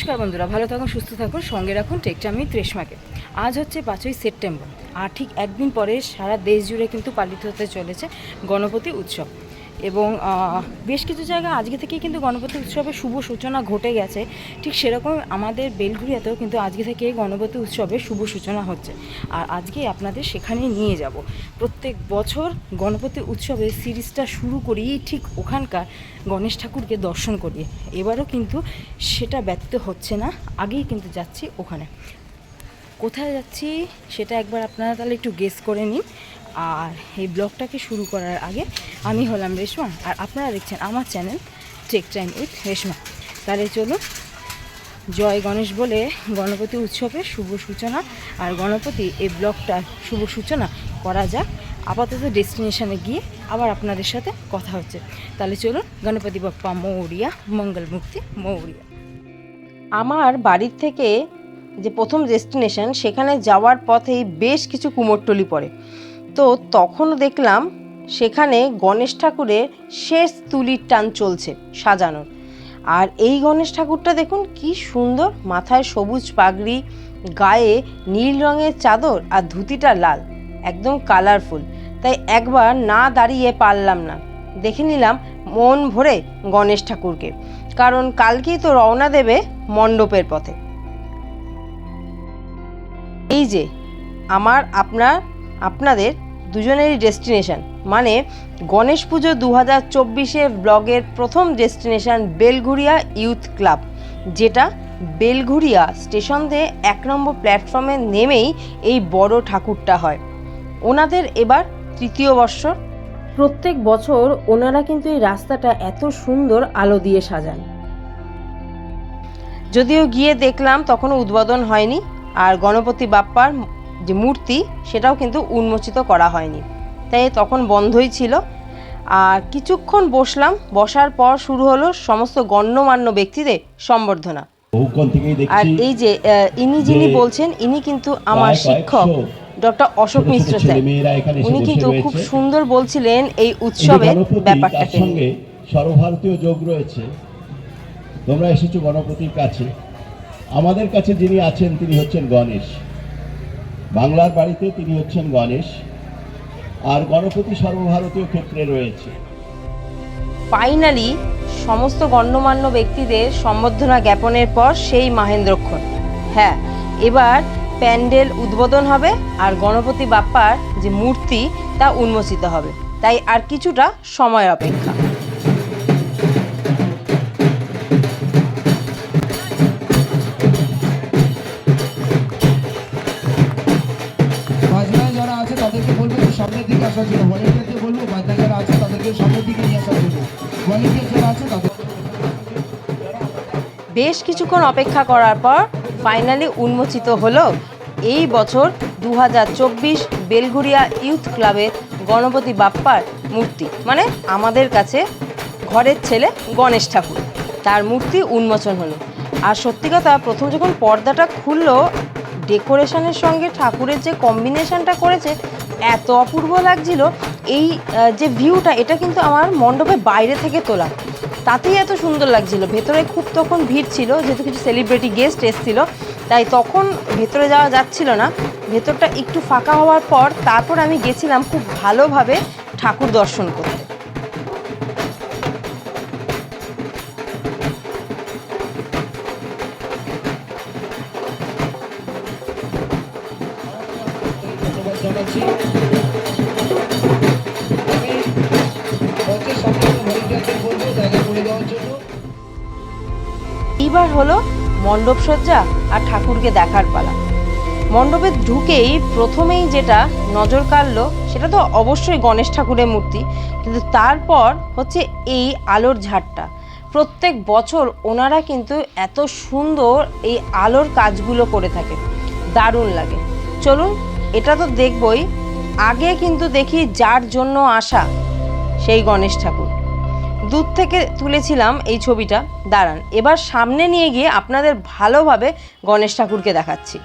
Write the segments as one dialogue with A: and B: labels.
A: নমস্কার বন্ধুরা, ভালো থাকুন, সুস্থ থাকুন, সঙ্গে রাখুন টেকটামি ত্রেশমাকে। আজ হচ্ছে 5ই সেপ্টেম্বর, আর ঠিক একদিন পরে সারা দেশ জুড়ে কিন্তু পালিত হতে চলেছে গণপতি উৎসব। এবং বেশ কিছু জায়গায় আজকে থেকেই কিন্তু গণপতি উৎসবের শুভ সূচনা ঘটে গেছে। ঠিক সেরকম আমাদের বেলঘরিয়াতেও কিন্তু আজকে থেকে গণপতি উৎসবের শুভ সূচনা হচ্ছে। আর আজকে আপনাদের সেখানেই নিয়ে যাব। প্রত্যেক বছর গণপতি উৎসবের সিরিজটা শুরু করি ঠিক ওখানকার গণেশ ঠাকুরকে দর্শন করিয়ে। এবারও কিন্তু সেটা ব্যতীত হচ্ছে না, আগেই কিন্তু যাচ্ছি ওখানে। কোথায় যাচ্ছি সেটা একবার আপনারা তাহলে একটু গেস করে নিন। আর এই ব্লগটাকে শুরু করার আগে আমি হলাম রেশমা, আর আপনারা দেখছেন আমার channel tech time with Reshma. তাহলে চলুন, জয় গণেশ বলে গণপতি উৎসবের শুভ সূচনা আর গণপতি এই ব্লগটার শুভ সূচনা করা যাক। আপাতত ডেস্টিনেশনে গিয়ে আবার আপনাদের সাথে কথা হচ্ছে। তাহলে চলুন, গণপতি বাপ্পা মৌরিয়া, মঙ্গল মুক্তি মৌরিয়া। আমার বাড়ির থেকে যে প্রথম ডেস্টিনেশন, সেখানে যাওয়ার পথেই বেশ কিছু কুমোরটুলি পড়ে। তো তখনও দেখলাম সেখানে গণেশ ঠাকুরের শেষ তুলির টান চলছে সাজানোর। আর এই গণেশ ঠাকুরটা দেখুন কি সুন্দর, মাথায় সবুজ পাগড়ি, গায়ে নীল রঙের চাদর আর ধুতিটা লাল, একদম কালারফুল। তাই একবার না দাঁড়িয়ে পারলাম না, দেখে নিলাম মন ভরে গণেশ ঠাকুরকে, কারণ কালকেই তো রওনা দেবে মণ্ডপের পথে। এই যে আমার আপনাদের দুজনেরই ডেস্টিনেশন, মানে গণেশ পুজো 2024 ব্লগের প্রথম ডেস্টিনেশন বেলঘরিয়া ইউথ ক্লাব, যেটা বেলঘরিয়া স্টেশন থেকে 1 নম্বর প্ল্যাটফর্মে নেমেই এই বড় ঠাকুরটা হয়। ওনাদের এবার 3য় বর্ষ। প্রত্যেক বছর ওনারা কিন্তু এই রাস্তাটা এত সুন্দর আলো দিয়ে সাজান। যদিও গিয়ে দেখলাম তখনও উদ্বোধন হয়নি, আর গণপতি বাপ্পার যে মূর্তি সেটাও কিন্তু উন্মোচিত করা হয়নি, তাই তখন বন্ধই ছিল। আর কিছুক্ষণ বসলাম, বসার পর শুরু হলো সমস্ত গণ্যমান্য ব্যক্তিদের সম্বর্ধনা। আর এই যে ইনি যিনি বলছেন, ইনি কিন্তু আমার শিক্ষক ডক্টর অশোক মিশ্র স্যার। উনি কিন্তু খুব সুন্দর বলছিলেন এই উৎসবের ব্যাপারটাকে নিয়ে।
B: সর্বভারতীয় যোগ রয়েছে, তোমরা এসেছো গণপতির কাছে। আমাদের কাছে যিনি আছেন তিনি হচ্ছেন গণেশ, বাংলার বাড়িতে তিনি হচ্ছেন গণেশ, আর গণপতি সর্বভারতীয় ক্ষেত্রে রয়েছে।
A: ফাইনালি সমস্ত গণ্যমান্য ব্যক্তিদের সম্বর্ধনা জ্ঞাপনের পর সেই মাহেন্দ্রক্ষণ, হ্যাঁ, এবার প্যান্ডেল উদ্বোধন হবে আর গণপতি বাপ্পার যে মূর্তি তা উন্মোচিত হবে। তাই আর কিছুটা সময় অপেক্ষা।
C: তাদেরকে বলবো সামনের দিকে আসার জন্য, ভলেন্টিয়ারকে বলবো বাজনা যারা আছে তাদেরকে সামনের দিকে নিয়ে আসার জন্য, ভলেন্টিয়ার যারা আছে তাদের।
A: বেশ কিছুক্ষণ অপেক্ষা করার পর ফাইনালি উন্মোচিত হলো এই বছর 2024 বেলঘরিয়া ইউথ ক্লাবের গণপতি বাপ্পার মূর্তি, মানে আমাদের কাছে ঘরের ছেলে গণেশ ঠাকুর, তার মূর্তি উন্মোচন হলো। আর সত্যি কথা, প্রথম যখন পর্দাটা খুললো, ডেকোরেশনের সঙ্গে ঠাকুরের যে কম্বিনেশনটা করেছে এত অপূর্ব লাগছিল। এই যে ভিউটা, এটা কিন্তু আমার মণ্ডপের বাইরে থেকে তোলা, তাতেই এত সুন্দর লাগছিল। ভেতরে খুব তখন ভিড় ছিল, যেহেতু কিছু সেলিব্রিটি গেস্ট এসেছিলো, তাই তখন ভেতরে যাওয়া যাচ্ছিল না। ভেতরটা একটু ফাঁকা হওয়ার পর তারপর আমি গেছিলাম খুব ভালোভাবে ঠাকুর দর্শন করতে। এইবার হলো মণ্ডপ সজ্জা আর ঠাকুরকে দেখার পালা। মণ্ডপে ঢুকেই প্রথমেই যেটা নজর কাড়লো সেটা তো অবশ্যই গণেশ ঠাকুরের মূর্তি, কিন্তু তারপর হচ্ছে এই আলোর ঝাড়টা। প্রত্যেক বছর ওনারা কিন্তু এত সুন্দর এই আলোর কাজগুলো করে থাকে, দারুণ লাগে। চলুন, এটা তো দেখবই, আগে কিন্তু দেখি যার জন্য আসা সেই গণেশ ঠাকুর। দূর থেকে তুলেছিলাম এই ছবিটা, দাঁড়ান এবার সামনে নিয়ে গিয়ে আপনাদের ভালোভাবে গণেশ ঠাকুরকে দেখাচ্ছি।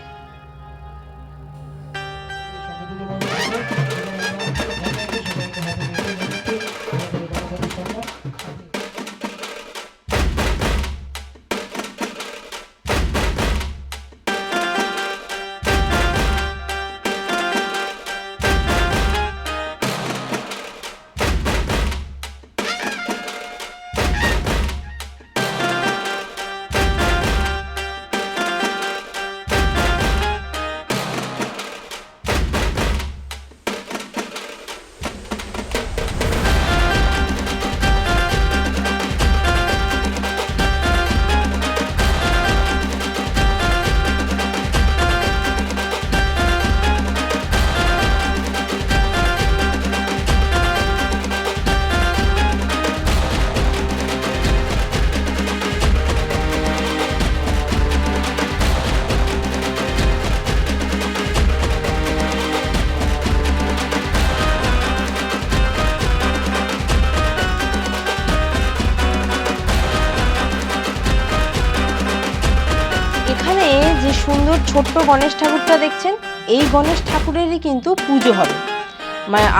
A: যে সুন্দর ছোট্ট গণেশ ঠাকুরটা দেখছেন, এই গণেশ ঠাকুরেরই কিন্তু পুজো হবে।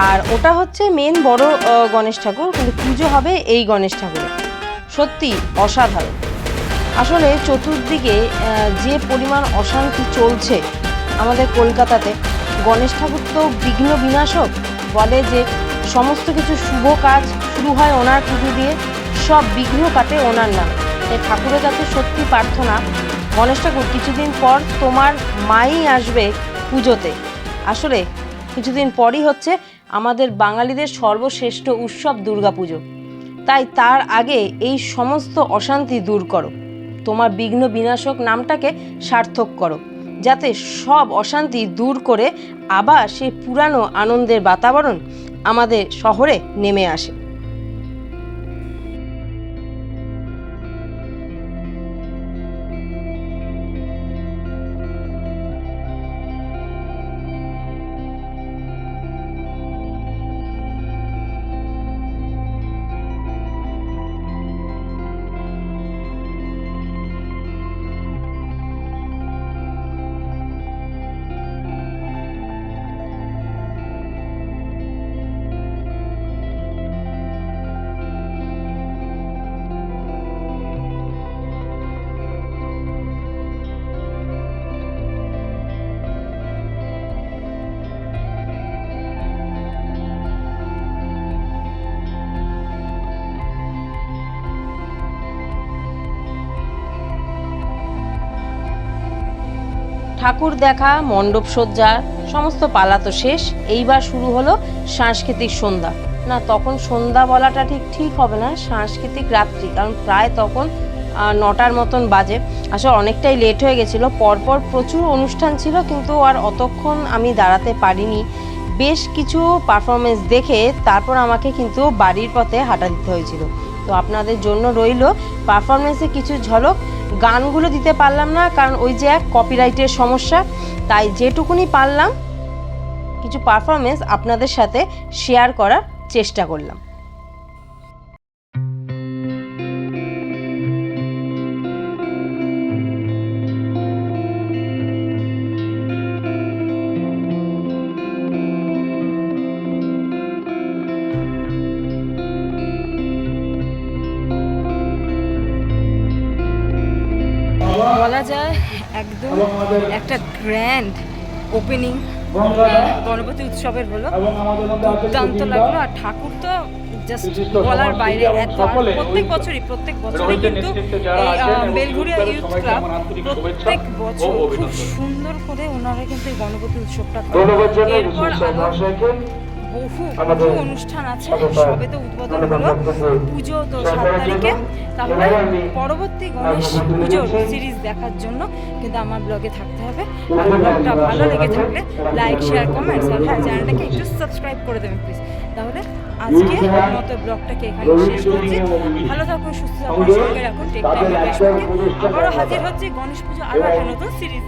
A: আর ওটা হচ্ছে মেন বড় গণেশ ঠাকুর, কিন্তু পুজো হবে এই গণেশ ঠাকুরের। সত্যি অসাধারণ। আসলে চতুর্দিকে যে পরিমাণ অশান্তি চলছে আমাদের কলকাতাতে, গণেশ ঠাকুর তো বিঘ্ন বিনাশক, বলে যে সমস্ত কিছু শুভ কাজ শুরু হয় ওনার পুজো দিয়ে, সব বিঘ্ন কাটে ওনার নামে। এই ঠাকুরের কাছে সত্যি প্রার্থনা, গণেশ ঠাকুর কিছুদিন পর তোমার মাই আসবে পুজোতে। আসলে কিছুদিন পরই হচ্ছে আমাদের বাঙালিদের সর্বশ্রেষ্ঠ উৎসব দুর্গাপুজো। তাই তার আগে এই সমস্ত অশান্তি দূর করো, তোমার বিঘ্ন বিনাশক নামটাকে সার্থক করো, যাতে সব অশান্তি দূর করে আবার সেই পুরানো আনন্দের বাতাবরণ আমাদের শহরে নেমে আসে। ঠাকুর দেখা, মণ্ডপ সজ্জা সমস্ত পালা তো শেষ, এইবার শুরু হলো সাংস্কৃতিক সন্ধ্যা। না, তখন সন্ধ্যা বলাটা ঠিক হবে না, সাংস্কৃতিক রাত্রি, কারণ প্রায় তখন 9টার মতন বাজে। আসলে অনেকটাই লেট হয়ে গেছিলো, পরপর প্রচুর অনুষ্ঠান ছিল, কিন্তু আর অতক্ষণ আমি দাঁড়াতে পারিনি। বেশ কিছু পারফরমেন্স দেখে তারপর আমাকে কিন্তু বাড়ির পথে হাঁটা দিতে হয়েছিল। তো আপনাদের জন্য রইল পারফরমেন্সে কিছু ঝলক। গানগুলো দিতে পারলাম না, কারণ ওই যে এক কপিরাইটের সমস্যা, তাই যেটুকুনি পারলাম কিছু পারফরমেন্স আপনাদের সাথে শেয়ার করার চেষ্টা করলাম। বলা যায় একদম একটা গ্র্যান্ড ওপেনিং গণপতি উৎসবের হলো, দুর্দান্ত লাগলো। আর ঠাকুর তো জাস্ট বলার বাইরে, প্রত্যেক বছরই কিন্তু এই বেলঘুরিয়া ইউথ ক্লাব প্রত্যেক বছর খুব সুন্দর করে ওনারা কিন্তু এই গণপতি উৎসবটা করে। এরপর বহু অনুষ্ঠান আছে, সবে তো উদ্বোধন হলো, পুজো তো 7 তারিখে। তাহলে পরবর্তী গণেশ পুজোর সিরিজ দেখার জন্য কিন্তু আমার ব্লগে থাকতে হবে। আর ব্লগটা ভালো লেগে থাকলে লাইক, শেয়ার, কমেন্টস, আর হ্যাঁ, চ্যানেলটাকে একটু সাবস্ক্রাইব করে দেবেন প্লিজ। তাহলে আজকে মতো ব্লগটাকে এখানে শেষ করছি। ভালো থাকুন, সুস্থ থাকুন, সঙ্গে রাখুন টেক টাইম। আবারও হাজির হচ্ছে গণেশ পুজো আরও একটা নতুন সিরিজ।